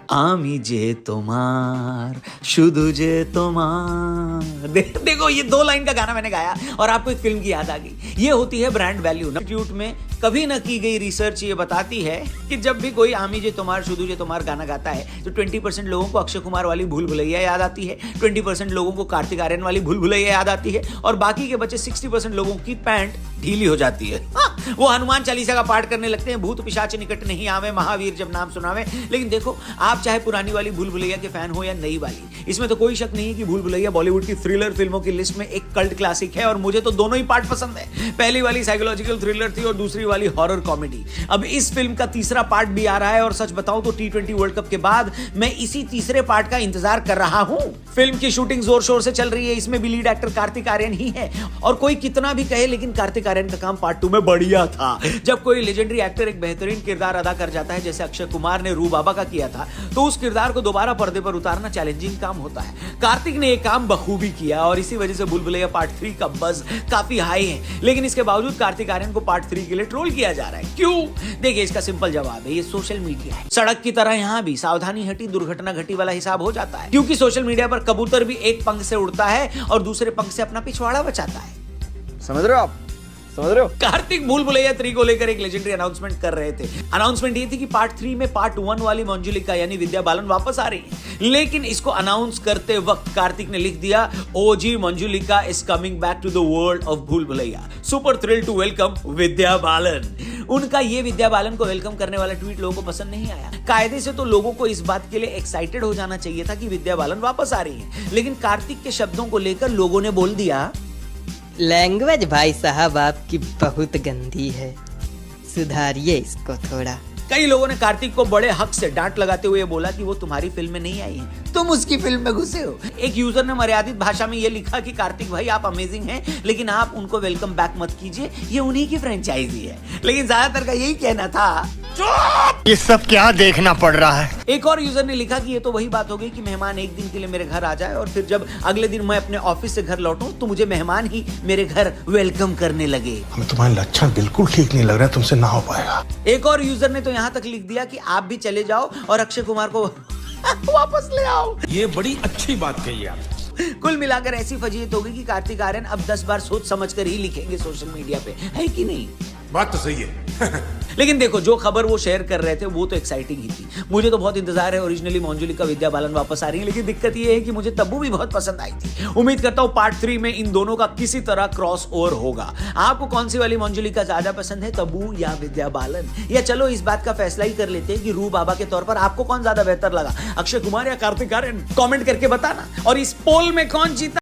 आमी जे तुम्हार शुधु जे तुम्हार। देखो ये 2 लाइन का गाना मैंने गाया और आपको एक फिल्म की याद आ गई। ये होती है ब्रांड वैल्यू। इंस्टीट्यूट में कभी न की गई रिसर्च ये बताती है कि जब भी कोई आमी जे तुम्हार शुधु जे तुम्हार गाना गाता है तो 20% लोगों को अक्षय कुमार वाली भूल भुलैया याद आती है, 20% लोगों को कार्तिक आर्यन वाली भूल भुलैया याद आती है और बाकी के बचे 60% लोगों की पैंट ढीली हो जाती है। वो हनुमान चालीसा का पाठ करने लगते हैं, भूत पिशाच निकट नहीं आवे, महावीर जब नाम सुनावे। लेकिन देखो, आप चाहे पुरानी वाली भूल भुलैया के फैन हो या नई वाली, इसमें तो कोई शक नहीं है कि भूल भुलैया बॉलीवुड की थ्रिलर फिल्मों की लिस्ट में एक कल्ट क्लासिक है और मुझे तो दोनों ही पार्ट पसंद है। पहली वाली साइकोलॉजिकल थ्रिलर थी और दूसरी वाली हॉरर कॉमेडी। अब इस फिल्म का तीसरा पार्ट भी आ रहा है और सच बताऊं तो T20 वर्ल्ड कप के बाद मैं इसी तीसरे पार्ट का इंतजार कर रहा हूं। फिल्म की शूटिंग जोर शोर से चल रही है। इसमें भी लीड एक्टर कार्तिक आर्यन ही है और कोई कितना भी कहे लेकिन कार्तिक आर्यन का काम पार्ट 2 में बढ़िया था। जब कोई लेजेंडरी एक्टर एक बेहतरीन किरदार अदा कर जाता है, जैसे अक्षय कुमार ने रू बाबा का किया था, तो उस किरदार को दोबारा पर्दे पर उतारना चैलेंजिंग काम होता है। कार्तिक ने एक काम बखूबी किया और इसी वजह से भूल भुलैया पार्ट 3 का बज़ काफी हाई है। लेकिन इसके बावजूद कार्तिक आर्यन को पार्ट 3 के लिए ट्रोल किया जा रहा है। क्यों? देखिए, इसका सिंपल जवाब है, ये सोशल मीडिया है। सड़क की तरह यहां भी सावधानी हटी दुर्घटना घटी वाला हिसाब हो जाता है, क्योंकि सोशल मीडिया पर कबूतर भी एक पंख से उड़ता है और दूसरे पंख से अपना पिछवाड़ा बचाता है। समझ रहे हो आप? समझ रहे हो? कार्तिक भूल भुलैया 3 को लेकर एक लेजेंडरी अनाउंसमेंट कर रहे थे। अनाउंसमेंट ये थी कि पार्ट 3 में पार्ट 1 वाली मंजुलिका यानी विद्या बालन वापस आ रही है। लेकिन इसको अनाउंस करते वक्त कार्तिक ने लिख दिया, OG Manjulika is coming back to the world of Bhool Bhulaiyaa, super thrill to welcome Vidya Balan. उनका ये विद्या बालन को वेलकम करने वाला ट्वीट लोगों को पसंद नहीं आया। कायदे से तो लोगों को इस बात के लिए एक्साइटेड हो जाना चाहिए था कि विद्या बालन वापस आ रही है, लेकिन कार्तिक के शब्दों को लेकर लोगों ने बोल दिया, लैंग्वेज भाई साहब आपकी बहुत गंदी है, सुधारिए इसको थोड़ा। कई लोगों ने कार्तिक को बड़े हक से डांट लगाते हुए बोला कि वो तुम्हारी फिल्म में नहीं आई है, तुम उसकी फिल्म में घुसे हो। एक यूजर ने मर्यादित भाषा में ये लिखा कि कार्तिक भाई आप अमेजिंग हैं, लेकिन आप उनको वेलकम बैक मत कीजिए, ये उन्हीं की फ्रेंचाइजी है। लेकिन ज्यादातर का यही कहना था, ये सब क्या देखना पड़ रहा है। एक और यूजर ने लिखा कि ये तो वही बात हो गई कि मेहमान एक दिन के लिए मेरे घर आ जाए और फिर जब अगले दिन मैं अपने ऑफिस से घर लौटूं तो मुझे मेहमान ही मेरे घर वेलकम करने लगे। हमें तुम्हारे लक्षण बिल्कुल ठीक नहीं लग रहा है, तुमसे ना हो पाएगा। एक और यूजर ने तो यहाँ तक लिख दिया कि आप भी चले जाओ और अक्षय कुमार को वापस ले आओ। ये बड़ी अच्छी बात कही आप। कुल मिलाकर ऐसी फजीयत होगी कि कार्तिक आर्यन अब 10 बार सोच समझ कर ही लिखेंगे सोशल मीडिया पे, है कि नहीं? बात तो सही है। लेकिन देखो, जो खबर वो शेयर कर रहे थे वो तो एक्साइटिंग ही थी। मुझे तो बहुत इंतजार है, ओरिजिनली मंजुलिका विद्या बालन वापस आ रही है, लेकिन दिक्कत ये है कि मुझे तब्बू भी बहुत पसंद आई थी। उम्मीद करता हूँ पार्ट 3 में इन दोनों का किसी तरह क्रॉस ओवर होगा। आपको कौन सी वाली मंजुलिका ज्यादा पसंद है, तब्बू या विद्या बालन? या चलो इस बात का फैसला ही कर लेते हैं कि रू बाबा के तौर पर आपको कौन ज्यादा बेहतर लगा, अक्षय कुमार या कार्तिक आर्यन? कॉमेंट करके बताना। और इस पोल में कौन जीता